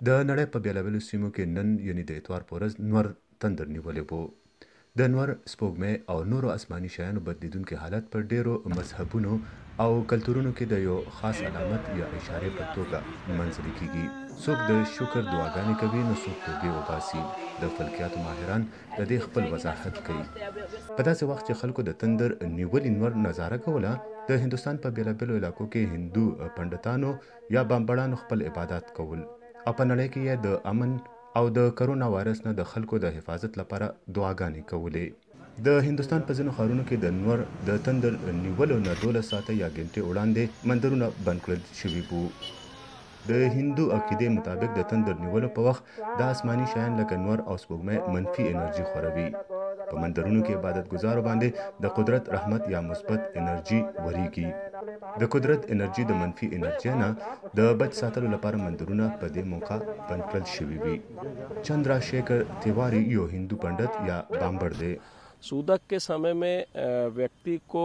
د نړۍ په بېلابېلو سیمو کې نن یعنې د اتوار په ورځ نور تندر نیولی و. د نور، سپوږمۍ او نورو اسماني شیانو بدلیدونکي حالت په ډیرو مذهبونو او کلتورونو کې د یو خاص علامت یا اشارې په توګه منځلي کیږي. څوک د شکر دعاګانې کوي، نو څوک توبې وباسي. د فلکیاتو ماهران د دې خپل وضاحت کوي. په داسې وخت چې خلکو د تندر نیولي نور نظاره کوله، د هندوستان په بېلابېلو علاقو کې هندو پنډتانو یا بامبړانو خپل عبادات کول، او په نړۍ کې یې د امن او د کرونا وایرس نه د خلکو د حفاظت لپاره دعاګانې کولې. د هندوستان په ځینو ښارونو کې د نور د تندر نیولو نه 12 ساعته یا ګنټې وړاندې مندرونه بند کړل شوي وو. د هندو عقیدې مطابق د تندر نیولو په وخت د آسماني شیان لکه نور او سپوږمۍ منفي انرژي خوروي. په مندرونو کې عبادت ګزارو باندې د قدرت رحمت یا مثبت انرژي وریږي. د قدرت انرژي د منفي انرژي نه د بچ ساتلو لپاره مندرونه په دې موقع بند کړل شوي وي. چندرا شیکر تیواری یو هندو پنډت یا بامبړ دی. सूदक के समय में व्यक्ति को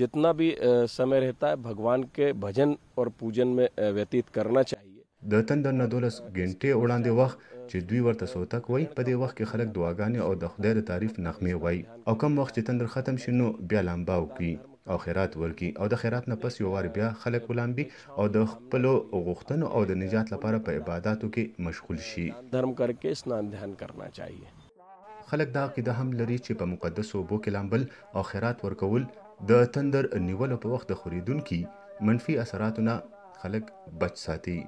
जितना भी समय रहता है भगवान के भजन और पूजन में व्यतीत करना चाहिए. د تندر نه 12 ګنټې وړاندې وخت چې دوی ورته سوتک وای، په دې وخت کې خلک دعاګانې او د خدای د تعریف نغمې وای، او کم وخت چې تندر ختم شي نو بیا لامبا وکړي او خیرات ورکړي، او د خیرات نه پس یو وار بیا خلک ولامبي او د خپلو غوښتنو او د نجات لپاره په عباداتو کې مشغول شي. धर्म करके स्नान ध्यान करना चाहिए. خلک دا عقیده هم لري چې په مقدسو اوبو کې لامبل او خیرات ورکول د تندر نیولو په وخت د خورېدونکي منفي اثراتو نه خلک بچ ساتي.